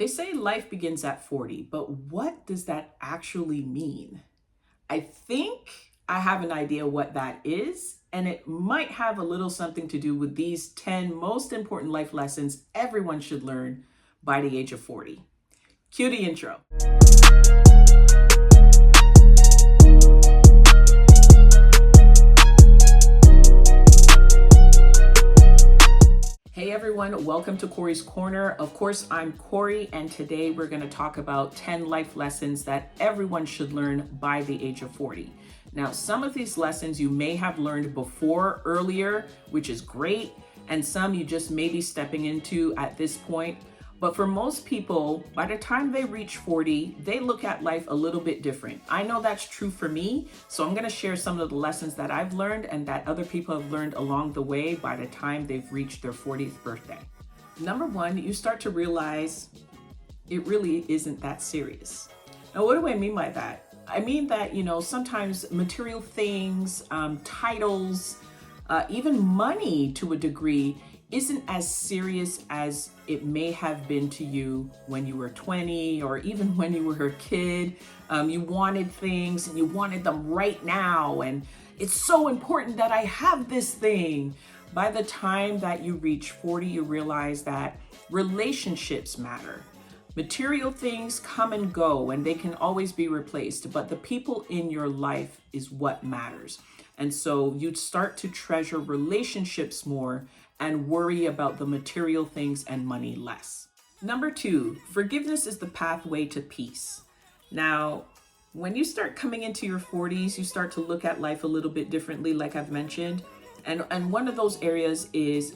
They say life begins at 40, but what does that actually mean? I think I have an idea what that is, and it might have a little something to do with these 10 most important life lessons everyone should learn by the age of 40. Cue the intro. Hey everyone, welcome to Corey's Corner. Of course, I'm Corey, and today we're going to talk about 10 life lessons that everyone should learn by the age of 40. Now, some of these lessons you may have learned before, earlier, which is great, and some you just may be stepping into at this point. But for most people, by the time they reach 40, they look at life a little bit different. I know that's true for me, so I'm going to share some of the lessons that I've learned and that other people have learned along the way by the time they've reached their 40th birthday. Number one, you start to realize it really isn't that serious. Now, what do I mean by that? I mean that, sometimes material things, titles, even money to a degree isn't as serious as it may have been to you when you were 20 or even when you were a kid. You wanted things and you wanted them right now, and it's so important that I have this thing. By the time that you reach 40, you realize that relationships matter. Material things come and go and they can always be replaced, but the people in your life is what matters. And so you'd start to treasure relationships more and worry about the material things and money less. Number two, forgiveness is the pathway to peace. Now, when you start coming into your 40s, you start to look at life a little bit differently, like I've mentioned. And one of those areas is,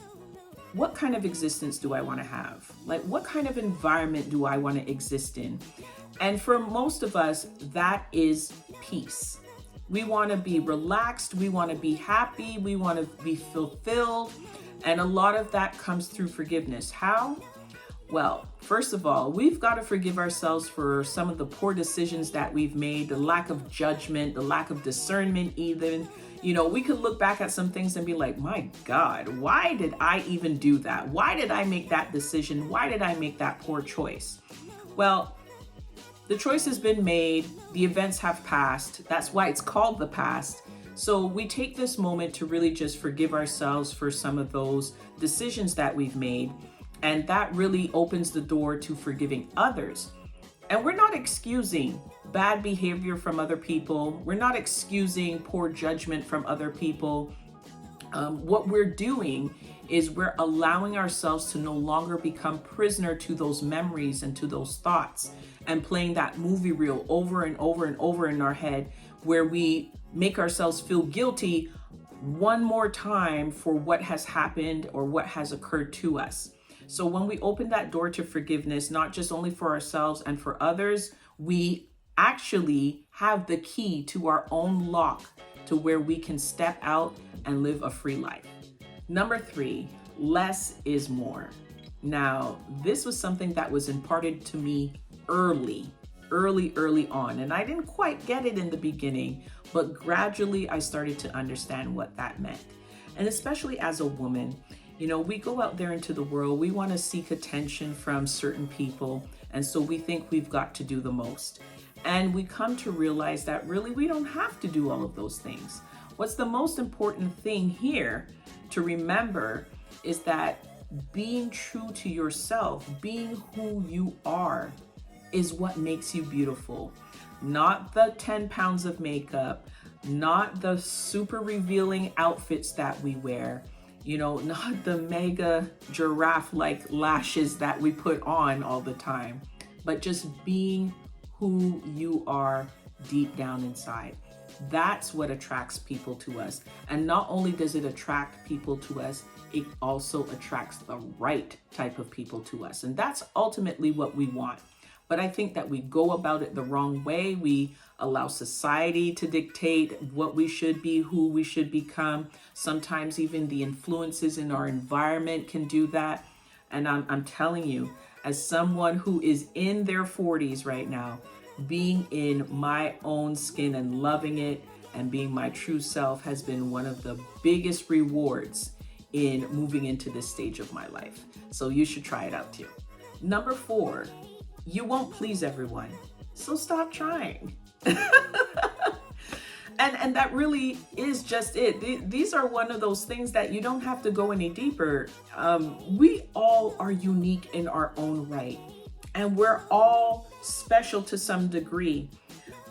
what kind of existence do I want to have? Like, what kind of environment do I want to exist in? And for most of us, that is peace. We want to be relaxed. We want to be happy. We want to be fulfilled. And a lot of that comes through forgiveness. How? Well, first of all, we've got to forgive ourselves for some of the poor decisions that we've made, the lack of judgment, the lack of discernment even. We could look back at some things and be like, my God, why did I even do that? Why did I make that decision? Why did I make that poor choice? Well, the choice has been made. The events have passed. That's why it's called the past. So we take this moment to really just forgive ourselves for some of those decisions that we've made. And that really opens the door to forgiving others. And we're not excusing bad behavior from other people. We're not excusing poor judgment from other people. What we're doing is we're allowing ourselves to no longer become prisoner to those memories and to those thoughts and playing that movie reel over and over and over in our head, where we make ourselves feel guilty one more time for what has happened or what has occurred to us. So when we open that door to forgiveness, not just only for ourselves and for others, we actually have the key to our own lock to where we can step out and live a free life. Number three, less is more. Now, this was something that was imparted to me early on. And I didn't quite get it in the beginning, but gradually I started to understand what that meant. And especially as a woman, we go out there into the world, we want to seek attention from certain people. And so we think we've got to do the most. And we come to realize that really we don't have to do all of those things. What's the most important thing here to remember is that being true to yourself, being who you are, is what makes you beautiful. Not the 10 pounds of makeup, not the super revealing outfits that we wear, not the mega giraffe-like lashes that we put on all the time, but just being who you are deep down inside. That's what attracts people to us. And not only does it attract people to us, it also attracts the right type of people to us. And that's ultimately what we want. But I think that we go about it the wrong way. We allow society to dictate what we should be, who we should become. Sometimes even the influences in our environment can do that. And I'm telling you, as someone who is in their 40s right now, being in my own skin and loving it and being my true self has been one of the biggest rewards in moving into this stage of my life. So you should try it out too. Number 4, You won't please everyone, so stop trying. And that really is just it. These are one of those things that you don't have to go any deeper. We all are unique in our own right, and we're all special to some degree.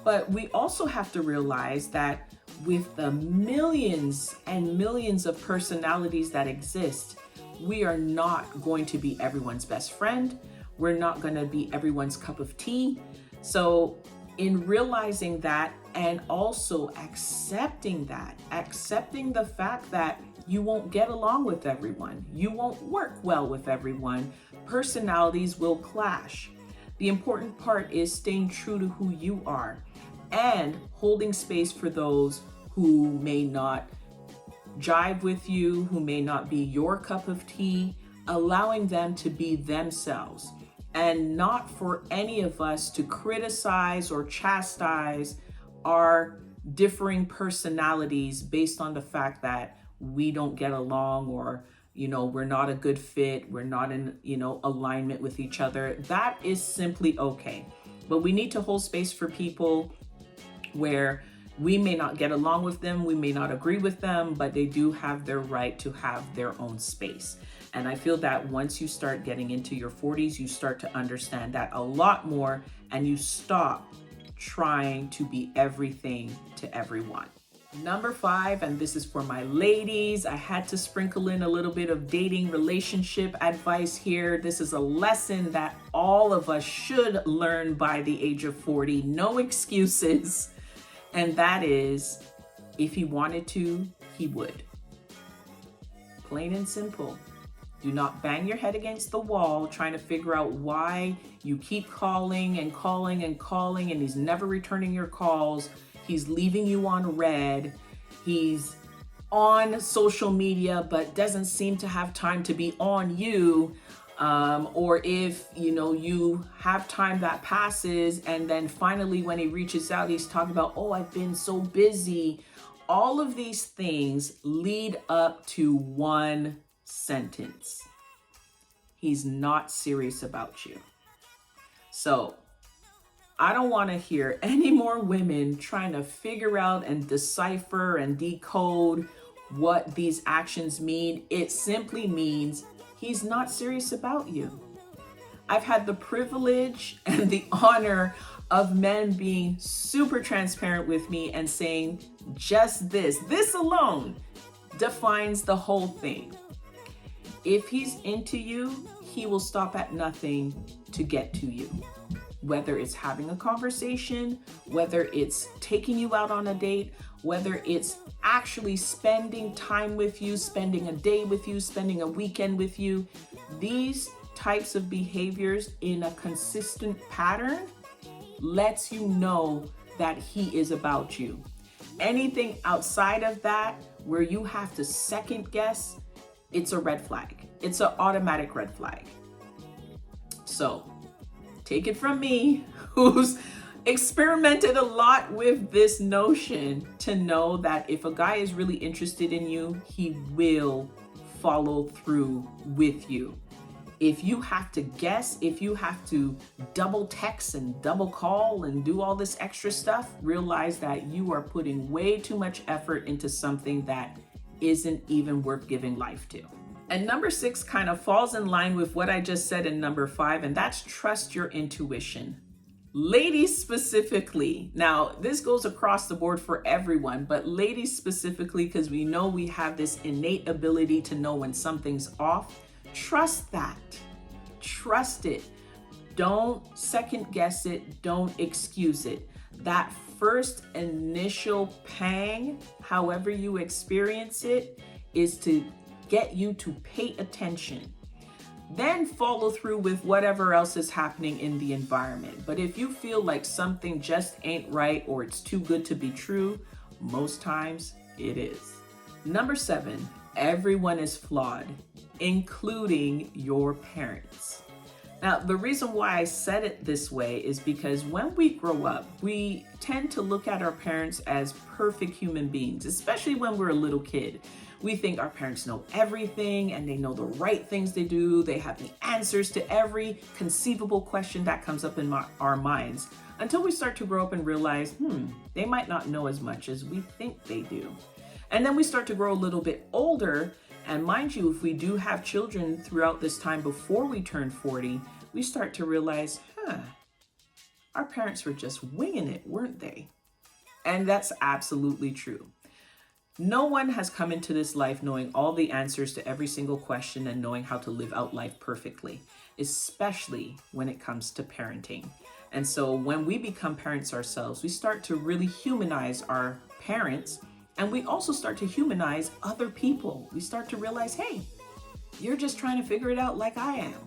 But we also have to realize that with the millions and millions of personalities that exist, we are not going to be everyone's best friend. We're not going to be everyone's cup of tea. So in realizing that, and also accepting the fact that you won't get along with everyone, you won't work well with everyone, personalities will clash. The important part is staying true to who you are and holding space for those who may not jive with you, who may not be your cup of tea, allowing them to be themselves, and not for any of us to criticize or chastise our differing personalities based on the fact that we don't get along, or we're not a good fit, we're not in alignment with each other. That is simply okay. But we need to hold space for people where we may not get along with them, we may not agree with them, but they do have their right to have their own space. And I feel that once you start getting into your 40s, you start to understand that a lot more, and you stop trying to be everything to everyone. Number 5, and this is for my ladies, I had to sprinkle in a little bit of dating relationship advice here. This is a lesson that all of us should learn by the age of 40. No excuses. And that is, if he wanted to, he would. Plain and simple. Do not bang your head against the wall trying to figure out why you keep calling and calling and calling, and he's never returning your calls. He's leaving you on red. He's on social media but doesn't seem to have time to be on you. Or if you have time that passes, and then finally when he reaches out, he's talking about, oh, I've been so busy. All of these things lead up to one sentence: he's not serious about you. So I don't want to hear any more women trying to figure out and decipher and decode what these actions mean. It simply means he's not serious about you. I've had the privilege and the honor of men being super transparent with me and saying just this alone defines the whole thing. If he's into you, he will stop at nothing to get to you. Whether it's having a conversation, whether it's taking you out on a date, whether it's actually spending time with you, spending a day with you, spending a weekend with you, these types of behaviors in a consistent pattern lets you know that he is about you. Anything outside of that, where you have to second guess, it's a red flag. It's an automatic red flag. So take it from me, who's experimented a lot with this notion, to know that if a guy is really interested in you, he will follow through with you. If you have to guess, if you have to double text and double call and do all this extra stuff, realize that you are putting way too much effort into something that isn't even worth giving life to. And number 6 kind of falls in line with what I just said in number 5, and that's trust your intuition. Ladies specifically, now this goes across the board for everyone, but ladies specifically, because we know we have this innate ability to know when something's off. Trust that. Trust it. Don't second guess it. Don't excuse it. That first initial pang, however you experience it, is to get you to pay attention. Then follow through with whatever else is happening in the environment. But if you feel like something just ain't right, or it's too good to be true, most times it is. Number 7, everyone is flawed, including your parents. Now, the reason why I said it this way is because when we grow up, we tend to look at our parents as perfect human beings, especially when we're a little kid. We think our parents know everything and they know the right things to do. They have the answers to every conceivable question that comes up in our minds, until we start to grow up and realize, they might not know as much as we think they do. And then we start to grow a little bit older. And mind you, if we do have children throughout this time before we turn 40, we start to realize, our parents were just winging it, weren't they? And that's absolutely true. No one has come into this life knowing all the answers to every single question and knowing how to live out life perfectly, especially when it comes to parenting. And so when we become parents ourselves, we start to really humanize our parents, and we also start to humanize other people. We start to realize, hey, you're just trying to figure it out like I am.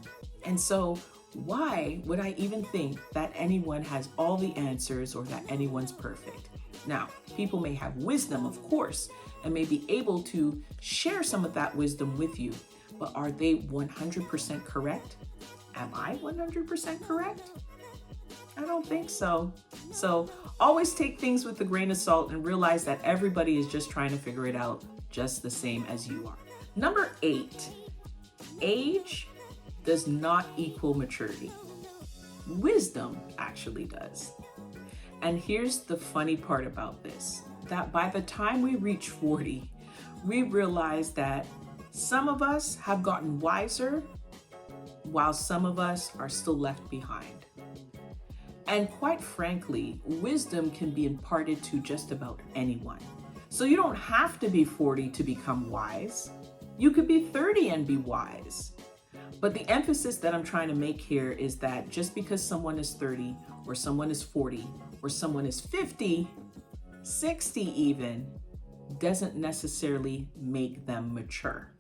And so why would I even think that anyone has all the answers or that anyone's perfect? Now, people may have wisdom, of course, and may be able to share some of that wisdom with you, but are they 100% correct? Am I 100% correct? I don't think so. So always take things with a grain of salt and realize that everybody is just trying to figure it out just the same as you are. Number 8, age does not equal maturity. Wisdom actually does. And here's the funny part about this, that by the time we reach 40, we realize that some of us have gotten wiser while some of us are still left behind. And quite frankly, wisdom can be imparted to just about anyone. So you don't have to be 40 to become wise. You could be 30 and be wise. But the emphasis that I'm trying to make here is that just because someone is 30 or someone is 40 or someone is 50, 60 even, doesn't necessarily make them mature.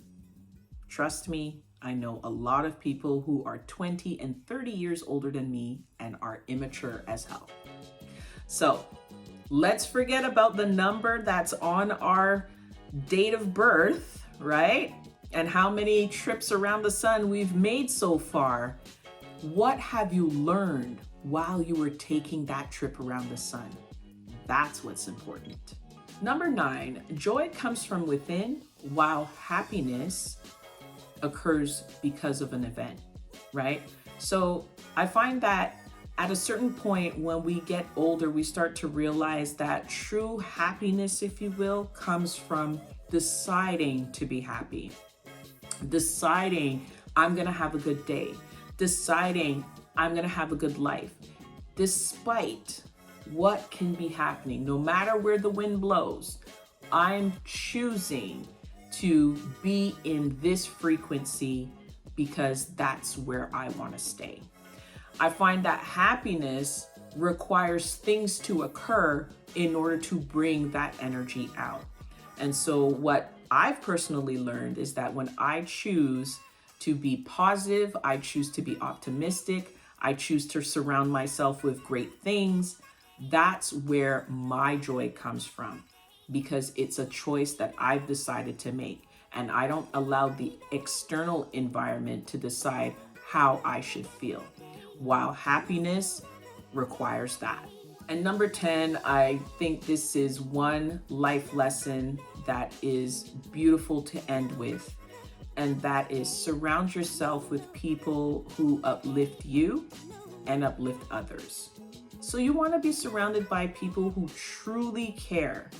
Trust me, I know a lot of people who are 20 and 30 years older than me and are immature as hell. So let's forget about the number that's on our date of birth, right? And how many trips around the sun we've made so far. What have you learned while you were taking that trip around the sun? That's what's important. Number 9, joy comes from within, while happiness occurs because of an event, right? So I find that at a certain point when we get older, we start to realize that true happiness, if you will, comes from deciding to be happy. Deciding I'm gonna have a good day. Deciding I'm gonna have a good life. Despite what can be happening, no matter where the wind blows, I'm choosing to be in this frequency because that's where I want to stay. I find that happiness requires things to occur in order to bring that energy out. And so what I've personally learned is that when I choose to be positive, I choose to be optimistic, I choose to surround myself with great things, that's where my joy comes from, because it's a choice that I've decided to make. And I don't allow the external environment to decide how I should feel, while happiness requires that. And number 10, I think this is one life lesson that is beautiful to end with, and that is surround yourself with people who uplift you and uplift others. So you want to be surrounded by people who truly care,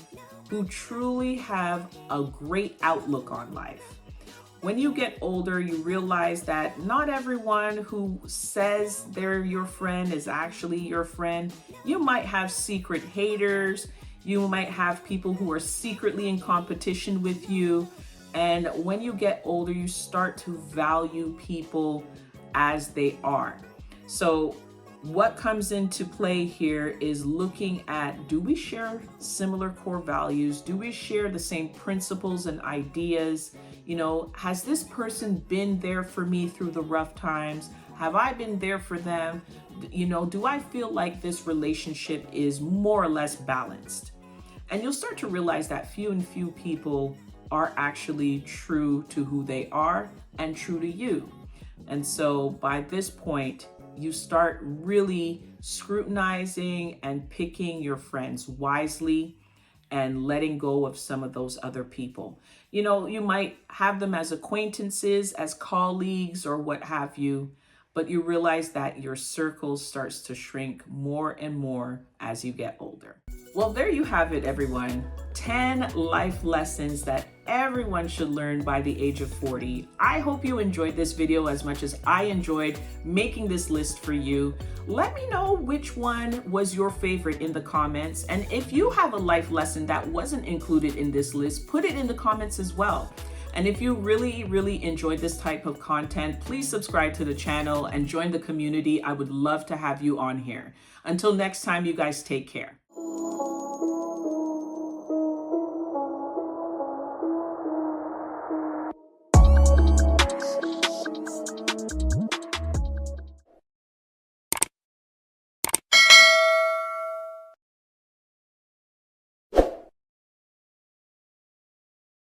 who truly have a great outlook on life. When you get older, you realize that not everyone who says they're your friend is actually your friend. You might have secret haters. You might have people who are secretly in competition with you. And when you get older, you start to value people as they are. So what comes into play here is looking at, do we share similar core values? Do we share the same principles and ideas? You know, has this person been there for me through the rough times? Have I been there for them? You know, do I feel like this relationship is more or less balanced? And you'll start to realize that few and few people are actually true to who they are and true to you. And so by this point, you start really scrutinizing and picking your friends wisely. and letting go of some of those other people. You know, you might have them as acquaintances, as colleagues, or what have you, but you realize that your circle starts to shrink more and more as you get older. Well, there you have it, everyone. 10 life lessons that everyone should learn by the age of 40. I hope you enjoyed this video as much as I enjoyed making this list for you. Let me know which one was your favorite in the comments. And if you have a life lesson that wasn't included in this list, put it in the comments as well. And if you really enjoyed this type of content, please subscribe to the channel and join the community. I would love to have you on here. Until next time, you guys take care.